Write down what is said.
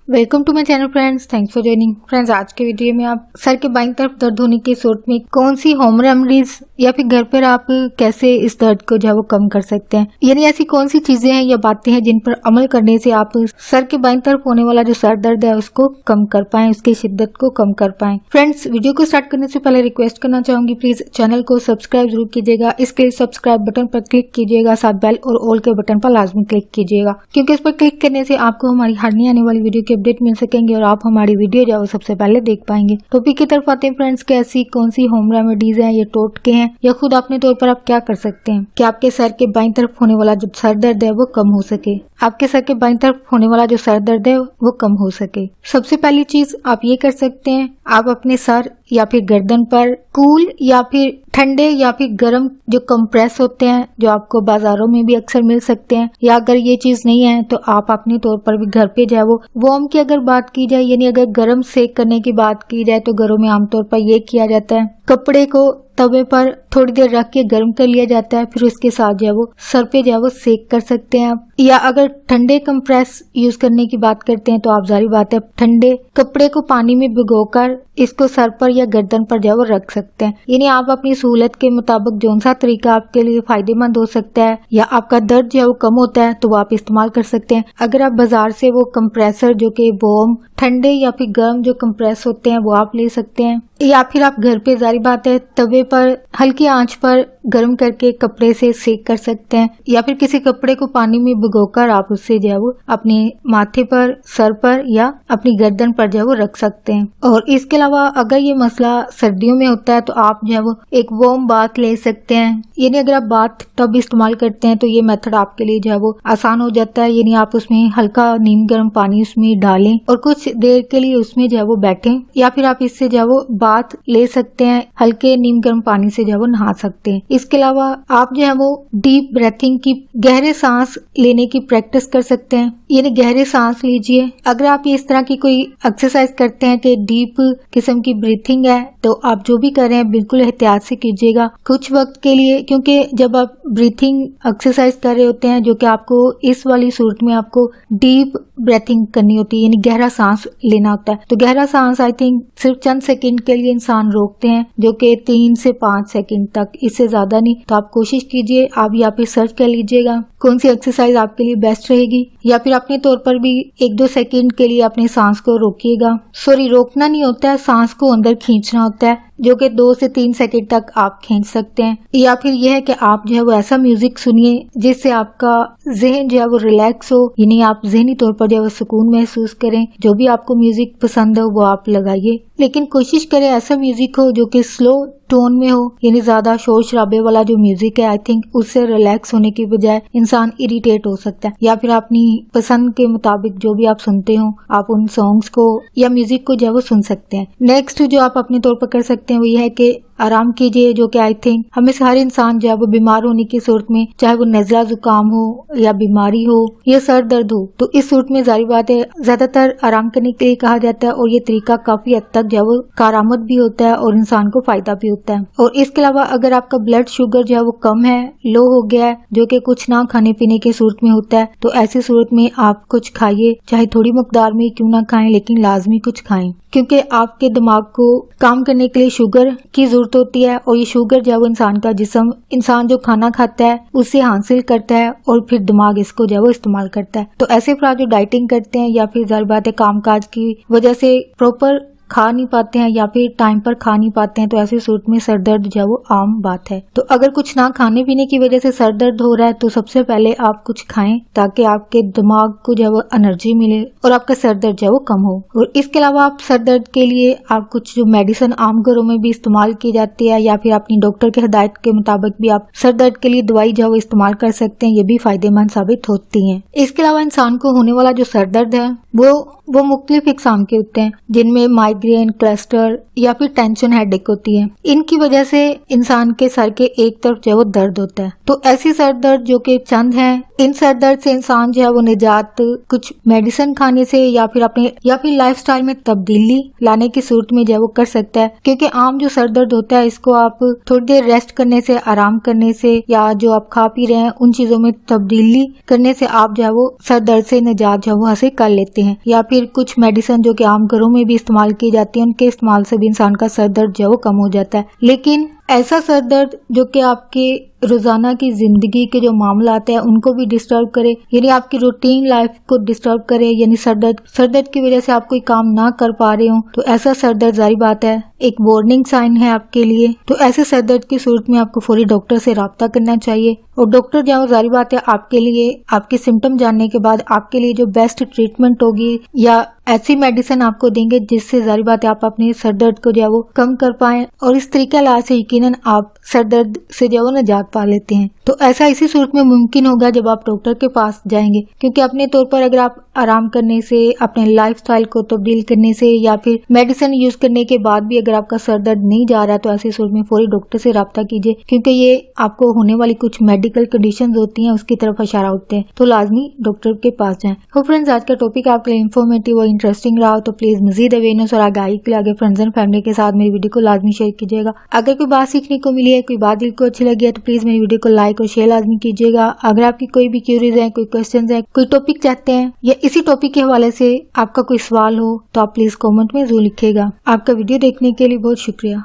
Welcome to my channel friends, thanks for joining. Friends, आज के video में आप सर के बाईं तरफ दर्द होने की सूरत में कौन सी होम रेमेडीज या फिर घर पर आप कैसे इस दर्द को जो है वो कम कर सकते हैं, यानी ऐसी कौन सी चीजें हैं या बातें हैं जिन पर अमल करने से आप सर के बाईं तरफ होने वाला जो सर दर्द है उसको कम कर पाएं, उसकी शिद्दत को कम कर पाएं। फ्रेंड्स, वीडियो को स्टार्ट करने से पहले रिक्वेस्ट करना चाहूंगी, प्लीज चैनल को सब्सक्राइब जरूर कीजिएगा। इसके लिए सब्सक्राइब बटन पर क्लिक कीजिएगा, साथ बेल और ऑल के बटन पर लाजमी क्लिक कीजिएगा, क्योंकि इस पर क्लिक करने से आपको हमारी हर नई आने वाली वीडियो की अपडेट मिल सकेंगे और आप हमारी वीडियो जो सबसे पहले देख पाएंगे। टॉपिक की तरफ आते हैं फ्रेंड्स, कि ऐसी कौन सी होम रेमेडीज हैं या टोटके हैं या खुद अपने तौर पर आप क्या कर सकते हैं कि आपके सर के बाईं तरफ होने वाला जो सर दर्द है वो कम हो सके, आपके सर के बाईं तरफ होने वाला जो सर दर्द है वो कम हो सके। सबसे पहली चीज आप ये कर सकते हैं, आप अपने सर या फिर गर्दन पर कूल या फिर ठंडे या फिर गर्म जो कंप्रेस होते हैं, जो आपको बाजारों में भी अक्सर मिल सकते हैं, या अगर ये चीज नहीं है तो आप अपने तौर पर भी घर पे जो है वो वार्म की अगर बात की जाए, यानी अगर गर्म सेक करने की बात की जाए तो घरों में आमतौर पर ये किया जाता है, कपड़े को तवे पर थोड़ी देर रख के गर्म कर लिया जाता है, फिर उसके साथ जो है वो सर पे जो है वो सेक कर सकते हैं आप। या अगर ठंडे कंप्रेस यूज करने की बात करते हैं तो आप जारी बात है ठंडे कपड़े को पानी में भिगोकर इसको सर पर या गर्दन पर जो है वो रख सकते हैं। यानी आप अपनी सहूलत के मुताबिक जो सा तरीका आपके लिए फायदेमंद हो सकता है या आपका दर्द जो है वो कम होता है तो वो आप इस्तेमाल कर सकते हैं। अगर आप बाजार से वो कंप्रेसर जो कि वार्म ठंडे या फिर गर्म जो कंप्रेस होते हैं वो आप ले सकते हैं, या फिर आप घर पे जारी बात है तवे पर हल्की आंच पर गर्म करके कपड़े से सेक कर सकते हैं, या फिर किसी कपड़े को पानी में भिगोकर आप उससे जो है वो अपने माथे पर, सर पर या अपनी गर्दन पर जो है वो रख सकते हैं। और इसके अलावा अगर ये मसला सर्दियों में होता है तो आप जो है वो एक वार्म बाथ ले सकते हैं। यानी अगर आप बाथ टब इस्तेमाल करते हैं तो ये मेथड आपके लिए जो है वो आसान हो जाता है। यानी आप उसमें हल्का नीम गर्म पानी उसमें डालें और कुछ देर के लिए उसमें जो है वो बैठें, या फिर आप इससे जो है वो बाथ ले सकते हैं, हल्के नीम गर्म पानी से जो है वो नहा सकते हैं। इसके अलावा आप जो है वो डीप ब्रीथिंग की, गहरे सांस लेने की प्रैक्टिस कर सकते हैं। यानी गहरे सांस लीजिए। अगर आप इस तरह की कोई एक्सरसाइज करते हैं कि डीप किस्म की ब्रीथिंग है तो आप जो भी कर रहे हैं बिल्कुल एहतियात से कीजिएगा कुछ वक्त के लिए, क्योंकि जब आप ब्रीथिंग एक्सरसाइज कर रहे होते हैं जो कि आपको इस वाली सूरत में आपको डीप ब्रीथिंग करनी होती है, यानी गहरा सांस लेना होता है। तो गहरा सांस आई थिंक सिर्फ चंद सेकंड के लिए इंसान रोकते हैं, जो कि 3 से 5 सेकंड तक, इससे ज्यादा नहीं। तो आप कोशिश कीजिए, आप यहाँ पे सर्च कर लीजिएगा कौन सी एक्सरसाइज आपके लिए बेस्ट रहेगी, या फिर अपने तौर पर भी 1-2 सेकंड के लिए अपनी सांस को रोकिएगा। सॉरी, रोकना नहीं होता है, सांस को अंदर खींचना होता है, जो कि 2 से 3 सेकंड तक आप खींच सकते हैं। या फिर यह है कि आप जो है वो ऐसा म्यूजिक सुनिए जिससे आपका जहन जो है वो रिलैक्स हो, यानी आप जहनी तौर पर जो है वो सुकून महसूस करें। जो भी आपको म्यूजिक पसंद हो वो आप लगाइए, लेकिन कोशिश करें ऐसा म्यूजिक हो जो कि स्लो टोन में हो, यानी ज्यादा शोर शराबे वाला जो म्यूजिक है आई थिंक उससे रिलैक्स होने की बजाय इंसान इरिटेट हो सकता है। या फिर अपनी पसंद के मुताबिक जो भी आप सुनते हो आप उन सॉन्ग्स को या म्यूजिक को जो है वो सुन सकते हैं। नेक्स्ट जो आप अपने तौर पर कर सकते हैं वो ये है कि आराम कीजिए, जो कि आई थिंक हमें से हर इंसान जो है वो बीमार होने की सूरत में, चाहे वो नज़ला जुकाम हो या बीमारी हो या सर दर्द हो, तो इस सूरत में जारी बात है ज्यादातर आराम करने के लिए कहा जाता है, और ये तरीका काफी हद तक जो है वो कारआमद भी होता है और इंसान को फायदा भी होता है। और इसके अलावा अगर आपका ब्लड शुगर जो है वो कम है, लो हो गया है, जो कि कुछ ना खाने पीने की सूरत में होता है, तो ऐसी सूरत में आप कुछ खाइए, चाहे थोड़ी मकदार में क्यों ना खाएं, लेकिन लाजमी कुछ खाएं, क्योंकि आपके दिमाग को काम करने के लिए शुगर की जरूरत होती है, और ये शुगर जो है वो इंसान का जिस्म, इंसान जो खाना खाता है उससे हासिल करता है और फिर दिमाग इसको जो है वो इस्तेमाल करता है। तो ऐसे अफराद जो डाइटिंग करते हैं या फिर जाहिर बात है कामकाज की वजह से प्रॉपर खा नहीं पाते हैं या फिर टाइम पर खा नहीं पाते हैं, तो ऐसी सूरत में सर दर्द जो है वो आम बात है। तो अगर कुछ ना खाने पीने की वजह से सर दर्द हो रहा है तो सबसे पहले आप कुछ खाएं ताकि आपके दिमाग को जो है वो एनर्जी मिले और आपका सर दर्द जो है वो कम हो। और इसके अलावा आप सर दर्द के लिए आप कुछ जो मेडिसिन आम घरों में भी इस्तेमाल की जाती है या फिर अपनी डॉक्टर के हिदायत के मुताबिक भी आप सर दर्द के लिए दवाई जो है वो इस्तेमाल कर सकते हैं, ये भी फायदेमंद साबित होती है। इसके अलावा इंसान को होने वाला जो सर दर्द है वो मुख्तलिफ इकसाम के होते हैं, जिनमें माइग्रेन, क्लस्टर या फिर टेंशन हेडेक होती है। इनकी वजह से इंसान के सर के एक तरफ जो है वो दर्द होता है। तो ऐसी सर दर्द जो कि चंद है, इन सर दर्द से इंसान जो है वो निजात कुछ मेडिसिन खाने से या फिर लाइफस्टाइल में तब्दीली लाने की सूरत में जो है वो कर सकता है। क्योंकि आम जो सर दर्द होता है इसको आप थोड़ी देर रेस्ट करने से, आराम करने से या जो आप खा पी रहे हैं उन चीजों में तब्दीली करने से आप जो है वो सर दर्द से निजात जो है वो हासिल कर लेते हैं। या फिर कुछ मेडिसिन जो कि आम घरों में भी इस्तेमाल की जाती है, उनके इस्तेमाल से भी इंसान का सर दर्द जो है वो कम हो जाता है। लेकिन ऐसा सर दर्द जो कि आपके रोजाना की जिंदगी के जो मामला है उनको भी डिस्टर्ब करे, यानी आपकी रूटीन लाइफ को डिस्टर्ब करे, यानी सर दर्द की वजह से आप कोई काम ना कर पा रहे हो, तो ऐसा सर दर्द जारी बात है एक वार्निंग साइन है आपके लिए। तो ऐसे सर दर्द की सूरत में आपको फौरी डॉक्टर से राब्ता करना चाहिए और डॉक्टर जो है जारी बात है आपके लिए आपके सिम्टम जानने के बाद आपके लिए जो बेस्ट ट्रीटमेंट होगी या ऐसी मेडिसिन आपको देंगे जिससे जारी बात है आप अपने सर दर्द को जो है वो कम कर पाए और इस तरीके इलाज से यकीनन आप सर दर्द से जो है वो निजात पा लेते हैं। तो ऐसा इसी सूरत में मुमकिन होगा जब आप डॉक्टर के पास जाएंगे, क्योंकि अपने तौर पर अगर आप आराम करने से, अपने लाइफस्टाइल को तब्दील करने से या फिर मेडिसिन यूज करने के बाद भी अगर आपका सर दर्द नहीं जा रहा तो ऐसी सूरत में फौरी डॉक्टर से राब्ता कीजिए, क्योंकि ये आपको होने वाली कुछ मेडिकल कंडीशंस होती हैं उसकी तरफ इशारा होते हैं, तो लाजमी डॉक्टर के पास जाएं। तो फ्रेंड्स, आज का टॉपिक आपके लिए इन्फॉर्मेटिव और इंटरेस्टिंग रहा हो तो प्लीज मजीद अवेयरनेस और आगाही के लिए आगे फ्रेंड्स एंड फैमिली के साथ मेरी वीडियो को लाजमी शेयर कीजिएगा। अगर कोई बात सीखने को मिली है, कोई बात दिल को अच्छी लगी है तो प्लीज मेरी वीडियो को लाइक और शेयर लाजमी कीजिएगा। अगर आपकी कोई भी क्यूरीज है, कोई क्वेश्चन है, कोई टॉपिक चाहते हैं या इसी टॉपिक के हवाले से आपका कोई सवाल हो तो आप प्लीज कॉमेंट में जरूर लिखिएगा। आपका वीडियो देखने के लिए बहुत शुक्रिया।